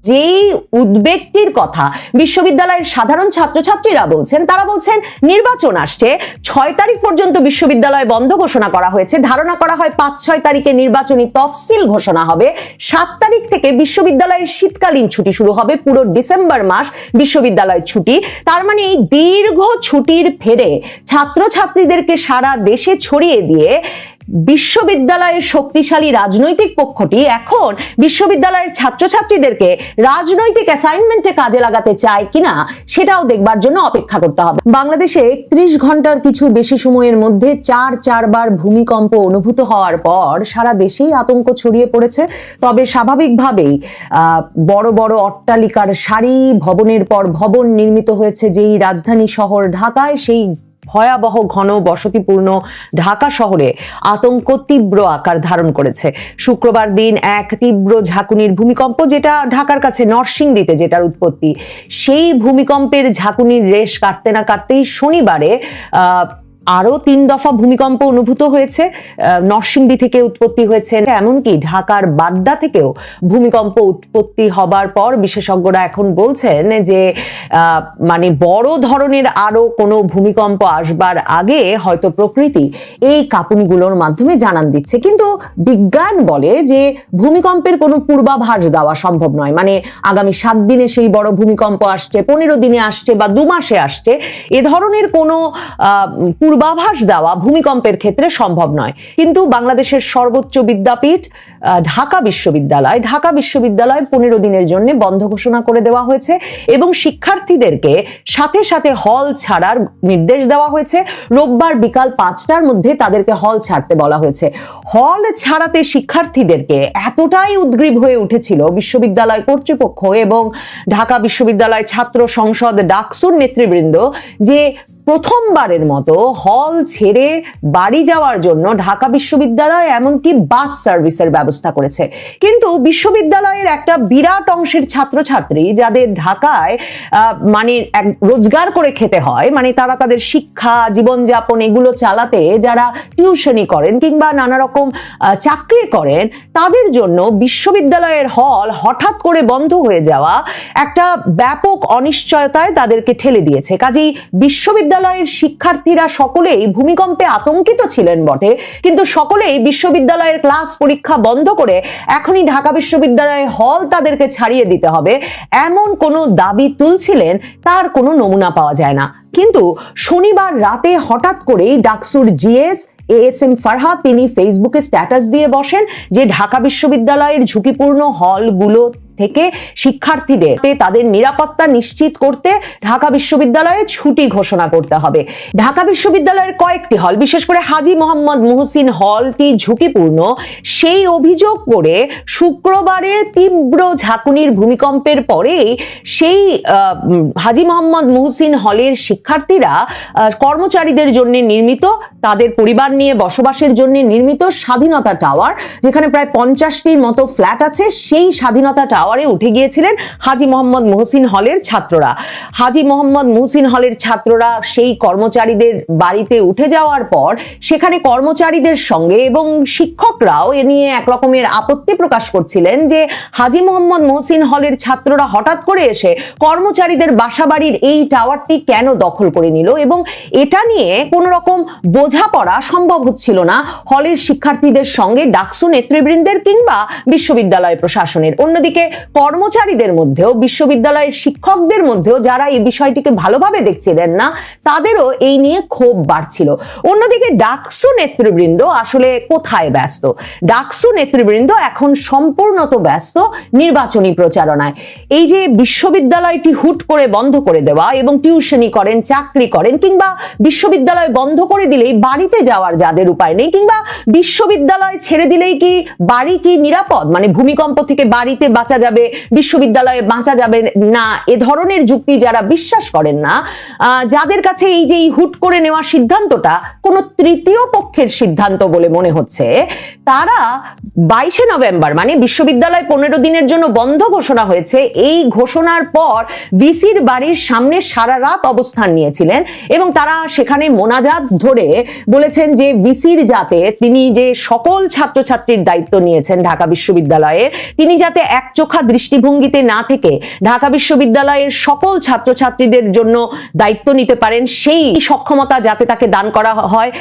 যেই উদ্বেগটির কথা বিশ্ববিদ্যালয়ের সাধারণ ছাত্রছাত্রীরা বলছেন, তারা বলছেন নির্বাচন আসছে, 6 তারিখ পর্যন্ত বিশ্ববিদ্যালয় বন্ধ ঘোষণা করা হয়েছে, ধারণা করা হয় 5-6 তারিখে নির্বাচনী তফসিল ঘোষণা হবে, 7 তারিখ থেকে বিশ্ববিদ্যালয়ের শীতকালীন ছুটি শুরু হবে, পুরো ডিসেম্বর মাস বিশ্ববিদ্যালয় ছুটি। তার মানে এই দীর্ঘ ছুটির ফেরে ছাত্রছাত্রীদেরকে সারা দেশে ছড়িয়ে দিয়ে বিশ্ববিদ্যালয়ের শক্তিশালী রাজনৈতিক পক্ষটি এখন বিশ্ববিদ্যালয়ের ছাত্রছাত্রীদেরকে রাজনৈতিক অ্যাসাইনমেন্টে কাজে লাগাতে চায় কিনা সেটাও দেখবার জন্য অপেক্ষা করতে হবে। বাংলাদেশে 31 ঘন্টার কিছু বেশি সময়ের মধ্যে 4 বার ভূমিকম্প অনুভূত হওয়ার পর সারা দেশেই আতঙ্ক ছড়িয়ে পড়েছে। তবে স্বাভাবিকভাবেই বড় বড় অট্টালিকার সারি, ভবনের পর ভবন নির্মিত হয়েছে যেই রাজধানী শহর ঢাকায়, সেই ভয়াবহ ঘন বসতিপূর্ণ ঢাকা শহরে আতঙ্ক তীব্র আকার ধারণ করেছে। শুক্রবার দিন এক তীব্র ঝাঁকুনির ভূমিকম্প, যেটা ঢাকার কাছে নরসিংদীতে যেটার উৎপত্তি, সেই ভূমিকম্পের ঝাঁকুনির রেশ কাটতে না কাটতেই শনিবারে আরো 3 দফা ভূমিকম্প অনুভূত হয়েছে। নরসিংদী থেকে উৎপত্তি হয়েছে, এমনকি ঢাকার বাড্ডা থেকেও ভূমিকম্প উৎপত্তি হবার পর বিশেষজ্ঞরা এখন বলছেন যে মানে বড় ধরনের আরো কোনো ভূমিকম্প আসবার আগে হয়তো প্রকৃতি এই কাঁপুনিগুলোর মাধ্যমে জানান দিচ্ছে। কিন্তু বিজ্ঞান বলে যে ভূমিকম্পের কোনো পূর্বাভাস দেওয়া সম্ভব নয়। মানে আগামী 7 দিনে সেই বড় ভূমিকম্প আসছে, 15 দিনে আসছে বা 2 মাসে আসছে, এ ধরনের কোনো পূর্বাভাস দেওয়া ভূমিকম্পের ক্ষেত্রে সম্ভব নয়। কিন্তু বাংলাদেশের সর্বোচ্চ বিদ্যাপীঠ ঢাকা বিশ্ববিদ্যালয় 15 দিনের জন্য বন্ধ ঘোষণা করে দেওয়া হয়েছে এবং শিক্ষার্থীদেরকে সাথে সাথে হল ছাড়ার নির্দেশ দেওয়া হয়েছে। রোববার বিকাল 5টার মধ্যে তাদেরকে হল ছাড়তে বলা হয়েছে। হল ছাড়াতে শিক্ষার্থীদেরকে এতটাই উদ্গ্রীব হয়ে উঠেছিল বিশ্ববিদ্যালয় কর্তৃপক্ষ এবং ঢাকা বিশ্ববিদ্যালয় ছাত্র সংসদ ডাকসুর নেতৃবৃন্দ যে প্রথমবারের মতো হল ছেড়ে বাড়ি যাওয়ার জন্য ঢাকা বিশ্ববিদ্যালয় এমনকি বাস সার্ভিসের ব্যবস্থা করেছে। কিন্তু বিশ্ববিদ্যালয়ের একটা বিরাট অংশের ছাত্রছাত্রী যাদের ঢাকায় মানে রোজগার করে খেতে হয়, মানে তারা তাদের শিক্ষা জীবনযাপন এগুলো চালাতে যারা টিউশনি করেন কিংবা নানা রকম চাকরি করেন, তাদের জন্য বিশ্ববিদ্যালয়ের হল হঠাৎ করে বন্ধ হয়ে যাওয়া একটা ব্যাপক অনিশ্চয়তায় তাদেরকে ঠেলে দিয়েছে। কাজেই বিশ্ববিদ্যালয়ের শিক্ষার্থীরা সকলেই ভূমিকম্পে আতঙ্কিত ছিলেন বটে, কিন্তু সকলেই বিশ্ববিদ্যালয়ের ক্লাস পরীক্ষা বন্ধ করে এখনই ঢাকা বিশ্ববিদ্যালয়ের হল তাদেরকে ছাড়িয়ে দিতে হবে এমন কোনো দাবি তুলছিলেন, তার কোনো নমুনা পাওয়া যায় না। কিন্তু শনিবার রাতে হঠাৎ করেই ডাকসুর জিএস ASM ফারহাদ তিনি ফেসবুকে স্ট্যাটাস দিয়ে বসেন যে ঢাকা বিশ্ববিদ্যালয়ের ঝুঁকিপূর্ণ হলগুলো থেকে শিক্ষার্থীদের তাদের নিরাপত্তা নিশ্চিত করতে ঢাকা বিশ্ববিদ্যালয়ে ছুটি ঘোষণা করতে হবে। ঢাকা বিশ্ববিদ্যালয়ের কয়েকটি হল, বিশেষ করে হাজী মোহাম্মদ মুহসিন হলটি ঝুঁকিপূর্ণ, সেই অভিযোগ করে শুক্রবারে তীব্র ঝাঁকুনির ভূমিকম্পের পরেই সেই হাজী মোহাম্মদ মুহসিন হলের শিক্ষার্থীরা কর্মচারীদের জন্য নির্মিত, তাদের পরিবার নিয়ে বসবাসের জন্য নির্মিত স্বাধীনতা টাওয়ার, যেখানে প্রায় 50টির মতো ফ্ল্যাট আছে, সেই স্বাধীনতা টাওয়ারে উঠে গিয়েছিলেন হাজী মোহাম্মদ মুহসিন হলের ছাত্ররা। হাজী মোহাম্মদ মুহসিন হলের ছাত্ররা সেই কর্মচারীদের বাড়িতে উঠে যাওয়ার পর সেখানে কর্মচারীদের সঙ্গে এবং শিক্ষকরাও এ নিয়ে এক রকমের আপত্তি প্রকাশ করছিলেন যে হাজী মোহাম্মদ মুহসিন হলের ছাত্ররা হঠাৎ করে এসে কর্মচারীদের বাসাবাড়ির এই টাওয়ারটি কেন দখল করে নিল, এবং এটা নিয়ে কোন রকম বোঝাপড়া সম্ভব হচ্ছিল না হলের শিক্ষার্থীদের সঙ্গে ডাকসু নেতৃবৃন্দের কিংবা বিশ্ববিদ্যালয় প্রশাসনের। অন্যদিকে কর্মচারীদের মধ্যেও বিশ্ববিদ্যালয়ের শিক্ষকদের মধ্যেও যারা এই বিষয়টিকে ভালোভাবে দেখছিলেন না, তাদেরও এই নিয়ে ক্ষোভ বাড়ছিল। অন্যদিকে ডাকসু নেতৃবৃন্দ আসলে কোথায় ব্যস্ত? ডাকসু নেতৃবৃন্দ এখন সম্পূর্ণত ব্যস্ত নির্বাচনী প্রচারণায়। এই যে বিশ্ববিদ্যালয়টি হুট করে বন্ধ করে দেওয়া এবং টিউশনি করেন, চাকরি করেন, কিংবা বিশ্ববিদ্যালয় বন্ধ করে দিলেই বাড়িতে যাওয়ার যাদের উপায় নেই, কিংবা বিশ্ববিদ্যালয় ছেড়ে দিলেই কি বাড়ি কি নিরাপদ, মানে ভূমিকম্প থেকে বাড়িতে বাঁচা যাবে, বিশ্ববিদ্যালয়ে বাঁচা যাবে না, এ ধরনের যুক্তি যারা বিশ্বাস করেন না, যাদের কাছে এই যে হুট করে নেওয়া সিদ্ধান্তটা কোনো তৃতীয় পক্ষের সিদ্ধান্ত বলে মনে হচ্ছে, তারা 22শে নভেম্বর মানে বিশ্ববিদ্যালয় 15 দিনের জন্য বন্ধ ঘোষণা হয়েছে, এই ঘোষণার পর ভিসির বাড়ির সামনে সারা রাত অবস্থান নিয়েছিলেন এবং তারা সেখানে মোনাজাত ধরে বলেছেন যে ভিসির যাতে তিনি যে সকল ছাত্রছাত্রীর দায়িত্ব নিয়েছেন ঢাকা বিশ্ববিদ্যালয়ে, তিনি যাতে এক চোখা নিরপেক্ষ দৃষ্টিভঙ্গিতে না থেকে ঢাকা বিশ্ববিদ্যালয়ের সকল ছাত্রছাত্রীদের জন্য দায়িত্ব নিতে পারেন, সেই সক্ষমতা যাতে তাকে দান করা হয়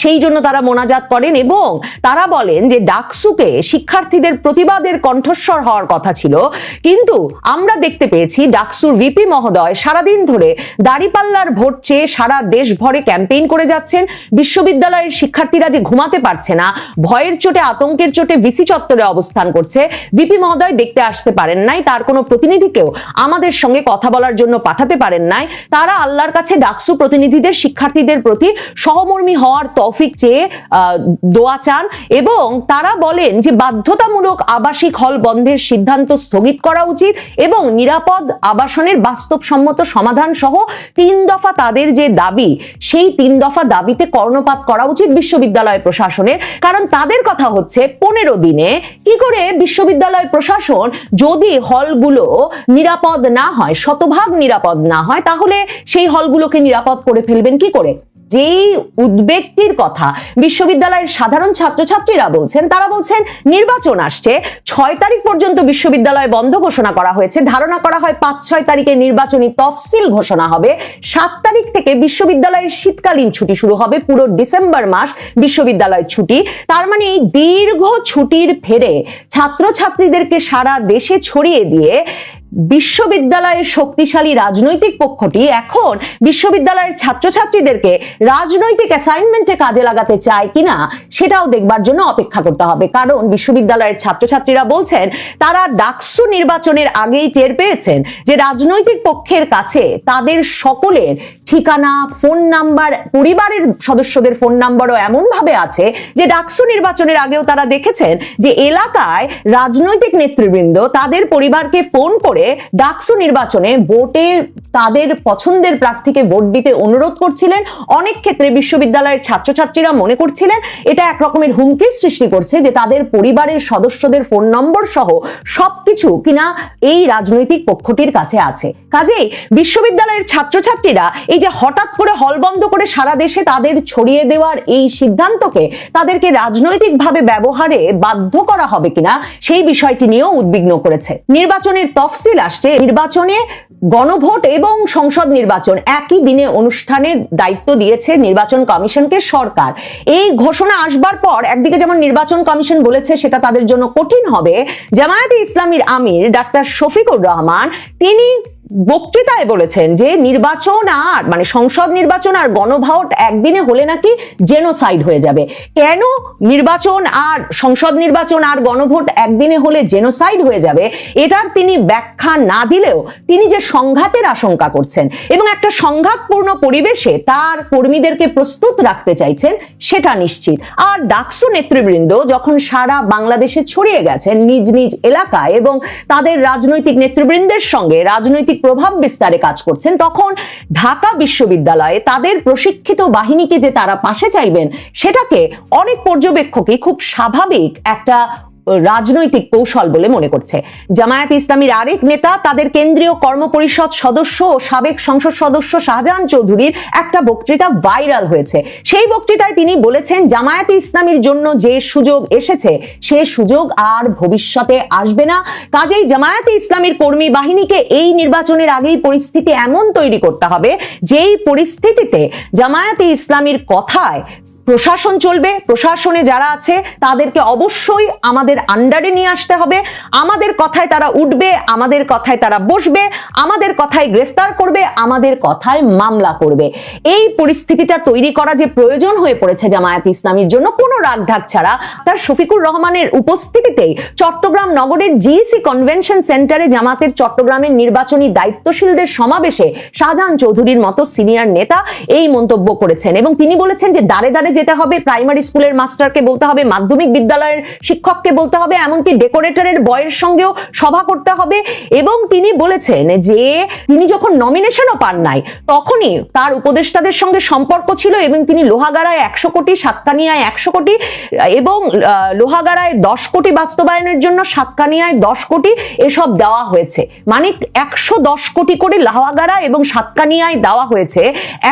সেই জন্য তারা মোনাজাত করেন। এবং তারা বলেন যে ডাকসুকে শিক্ষার্থীদের প্রতিবাদের কণ্ঠস্বর হওয়ার কথা ছিল, কিন্তু আমরা দেখতে পেয়েছি ডাকসুর ভিপি মহোদয় সারাদিন ধরে দাঁড়িপাল্লার ভোট চেয়ে সারা দেশ ভরে ক্যাম্পেইন করে যাচ্ছেন। বিশ্ববিদ্যালয়ের শিক্ষার্থীরা যে ঘুমাতে পারছে না, ভয়ের চোটে আতঙ্কের চোটে ভিসি চত্বরে অবস্থান করছে, ভিপি মহোদয় দেখতে আসতে পারেন নাই, তার কোনো প্রতিনিধিকেও আমাদের সঙ্গে কথা বলার জন্য পাঠাতে পারেন নাই। তারা আল্লাহর কাছে ডাকসু প্রতিনিধিদের শিক্ষার্থীদের প্রতি সহমর্মী হওয়ার তৌফিক চেয়ে দোয়া চান এবং তারা বলেন যে বাধ্যতামূলক আবাসিক হল বন্ধের সিদ্ধান্ত স্থগিত করা উচিত এবং নিরাপদ আবাসনের বাস্তবসম্মত সমাধান সহ 3 দফা তাদের যে দাবি, সেই 3 দফা দাবিতে কর্ণপাত করা উচিত বিশ্ববিদ্যালয় প্রশাসনের। কারণ তাদের কথা হচ্ছে 15 দিনে কি করে বিশ্ববিদ্যালয় প্রশাসন যদি হলগুলো নিরাপদ না হয়, শতভাগ নিরাপদ না হয়, তাহলে সেই হলগুলোকে নিরাপদ করে ফেলবেন কি করে? যেই উদ্বেগটির কথা বিশ্ববিদ্যালয়ের সাধারণ ছাত্রছাত্রীরা বলছেন, তারা বলছেন নির্বাচন আসছে, 6 তারিখ পর্যন্ত বিশ্ববিদ্যালয় বন্ধ ঘোষণা করা হয়েছে, ধারণা করা হয় 5-6 তারিখে নির্বাচনী তফসিল ঘোষণা হবে, 7 তারিখ থেকে বিশ্ববিদ্যালয়ের শীতকালীন ছুটি শুরু হবে, পুরো ডিসেম্বর মাস বিশ্ববিদ্যালয় ছুটি। তার মানে এই দীর্ঘ ছুটির ফেরে ছাত্রছাত্রীদেরকে সারা দেশে ছড়িয়ে দিয়ে বিশ্ববিদ্যালয়ের শক্তিশালী রাজনৈতিক পক্ষটি এখন বিশ্ববিদ্যালয়ের ছাত্রছাত্রীদেরকে রাজনৈতিক অ্যাসাইনমেন্টে কাজে লাগাতে চায় কিনা সেটাও দেখবার জন্য অপেক্ষা করতে হবে। কারণ বিশ্ববিদ্যালয়ের ছাত্রছাত্রীরা বলছেন তারা ডাকসু নির্বাচনের আগেই টের পেয়েছেন যে রাজনৈতিক পক্ষের কাছে তাদের সকলের ঠিকানা, ফোন নাম্বার, পরিবারের সদস্যদের ফোন নাম্বারও এমন ভাবে আছে যে ডাকসু নির্বাচনের আগেও তারা দেখেছেন যে এলাকায় রাজনৈতিক নেতৃবৃন্দ তাদের পরিবারকে ফোন করে ডাকসু নির্বাচনে ভোটে তাদের পছন্দের প্রার্থীকে ভোট দিতে অনুরোধ করছিলেন। অনেক ক্ষেত্রে বিশ্ববিদ্যালয়ের ছাত্রছাত্রীরা মনে করছিলেন এটা এক রকমের হুমকির সৃষ্টি করছে যে তাদের পরিবারের সদস্যদের ফোন নম্বর সহ সবকিছু কিনা এই রাজনৈতিক পক্ষটির কাছে আছে। কাজেই বিশ্ববিদ্যালয়ের ছাত্রছাত্রীরা এই যে হঠাৎ করে হল বন্ধ করে সারা দেশে তাদের ছড়িয়ে দেওয়ার এই সিদ্ধান্তকে তাদেরকে রাজনৈতিকভাবে ব্যবহারে বাধ্য করা হবে কিনা সেই বিষয়টি নিয়েও উদ্বিগ্ন করেছে। নির্বাচনের তফসিল আসছে, নির্বাচনে গণভোট এবং সংসদ নির্বাচন একই দিনে অনুষ্ঠানের দায়িত্ব দিয়েছে নির্বাচন কমিশনকে সরকার। এই ঘোষণা আসবার পর একদিকে যেমন নির্বাচন কমিশন বলেছে সেটা তাদের জন্য কঠিন হবে, জামায়াতে ইসলামীর আমির ডাক্তার শফিকুর রহমান তিনি বক্তৃতায় বলেছেন যে নির্বাচন আর মানে সংসদ নির্বাচন আর গণভোট একদিনে হলে নাকি জেনোসাইড হয়ে যাবে। কেন নির্বাচন আর সংসদ নির্বাচন আর গণভোট একদিনে হলে জেনোসাইড হয়ে যাবে এটার তিনি ব্যাখ্যা না দিলেও তিনি যে সংঘাতের আশঙ্কা করছেন এবং একটা সংঘাতপূর্ণ পরিবেশে তার কর্মীদেরকে প্রস্তুত রাখতে চাইছেন সেটা নিশ্চিত। আর ডাকসু নেতৃবৃন্দ যখন সারা বাংলাদেশে ছড়িয়ে গেছেন নিজ নিজ এলাকায় এবং তাদের রাজনৈতিক নেতৃবৃন্দের সঙ্গে রাজনৈতিক প্রভাব বিস্তারে কাজ করছেন, তখন ঢাকা বিশ্ববিদ্যালয়ে তাদের প্রশিক্ষিত বাহিনীকে যে তারা পাশে চাইবেন সেটাকে অনেক পর্যবেক্ষকই খুব স্বাভাবিক একটা রাজনৈতিক কৌশল বলে মনে করছে। জামায়াতে ইসলামীর আরেক নেতা তাদের কেন্দ্রীয় কর্মপরিষদ সদস্য ও সাবেক সংসদ সদস্য শাহজাহান চৌধুরীর একটা বক্তৃতা ভাইরাল হয়েছে। সেই বক্তৃতায় তিনি বলেছেন জামায়াতে ইসলামীর জন্য যে সুযোগ এসেছে সে সুযোগ আর ভবিষ্যতে আসবে না। কাজেই জামায়াতে ইসলামীর কর্মী বাহিনীকে এই নির্বাচনের আগেই পরিস্থিতি এমন তৈরি করতে হবে যেই পরিস্থিতিতে জামায়াতে ইসলামীর কথায় প্রশাসন চলবে, প্রশাসনে যারা আছে তাদেরকে অবশ্যই আমাদের আন্ডারে নিয়ে আসতে হবে, আমাদের কথায় তারা উঠবে, আমাদের কথায় তারা বসবে, আমাদের কথায় গ্রেফতার করবে, আমাদের কথায় মামলা করবে। এই পরিস্থিতিটা তৈরি করা যে প্রয়োজন হয়ে পড়েছে জামায়াতে ইসলামীর জন্য কোনো রাগঢাক ছাড়া, তার শফিকুর রহমানের উপস্থিতিতেই চট্টগ্রাম নগরের জিইসি কনভেনশন সেন্টারে জামাতের চট্টগ্রামের নির্বাচনী দায়িত্বশীলদের সমাবেশে শাহজাহান চৌধুরীর মতো সিনিয়র নেতা এই মন্তব্য করেছেন এবং তিনি বলেছেন যে দাঁড়ে দাঁড়ে যেতে হবে, প্রাইমারি স্কুলের মাস্টারকে বলতে হবে, মাধ্যমিক বিদ্যালয়ের শিক্ষককে বলতে হবে, এমনকি ডেকোরেটরের বয়ের সঙ্গেও সভা করতে হবে। এবং তিনি বলেছেন যে তিনি যখন নমিনেশনও পান নাই তখনই তার উপদেষ্টাদের সঙ্গে সম্পর্ক ছিল এবং তিনি লোহাগাড়ায় 100 কোটি, সাতকানিয়ায় 100 কোটি এবং লোহাগাড়ায় 10 কোটি বাস্তবায়নের জন্য সাতকানিয়ায় 10 কোটি এসব দেওয়া হয়েছে, মানে 110 কোটি করে লোহাগাড়া এবং সাতকানিয়ায় দেওয়া হয়েছে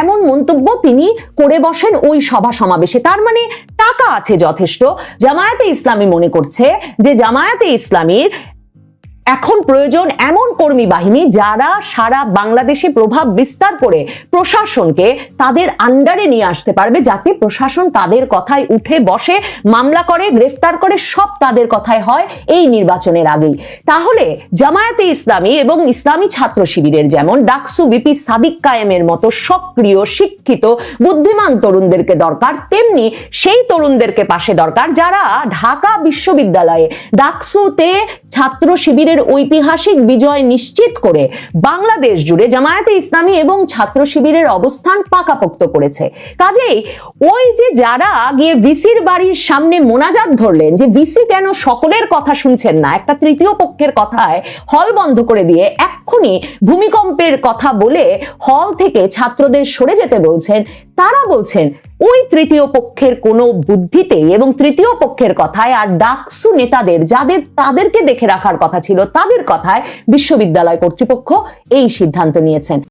এমন মন্তব্য তিনি করে বসেন ওই সভা সমাবেশে। তার মানে টাকা আছে যথেষ্ট। জামায়াতে ইসলামী মনে করছে যে জামায়াতে ইসলামীর এখন প্রয়োজন এমন কর্মী বাহিনী যারা সারা বাংলাদেশে প্রভাব বিস্তার করে প্রশাসনকে তাদের আন্ডারে নিয়ে আসতে পারবে, যাতে প্রশাসন তাদের কথায় উঠে বসে, মামলা করে, গ্রেফতার করে, সব তাদের কথায় হয় এই নির্বাচনের আগেই। তাহলে জামায়াতে ইসলামী এবং ইসলামী ছাত্র শিবিরের যেমন ডাকসু ভিপি সাদিক কায়েমের মতো সক্রিয়, শিক্ষিত, বুদ্ধিমান তরুণদেরকে দরকার, তেমনি সেই তরুণদেরকে পাশে দরকার যারা ঢাকা বিশ্ববিদ্যালয়ে ডাকসুতে ছাত্র শিবিরের ঐতিহাসিক বিজয় নিশ্চিত করে বাংলাদেশ জুড়ে জামায়াতে ইসলামী এবং ছাত্র শিবিরের অবস্থান পাকাপোক্ত করেছে। কাজেই ওই যে যারা গিয়ে ভিসির বাড়ির সামনে মোনাজাত ধরলেন যে ভিসি কেন সকলের কথা শুনছেন না, একটা তৃতীয় পক্ষের কথায় হল বন্ধ করে দিয়ে এক্ষুনি ভূমিকম্পের কথা বলে হল থেকে ছাত্রদের সরে যেতে বলছেন, তারা বলছেন ওই তৃতীয় পক্ষের কোনো বুদ্ধিতে এবং তৃতীয় পক্ষের কথায় আর ডাকসু নেতাদের তাদেরকে দেখে রাখার কথা ছিল তাদের কথায় বিশ্ববিদ্যালয় কর্তৃপক্ষ এই সিদ্ধান্ত নিয়েছেন।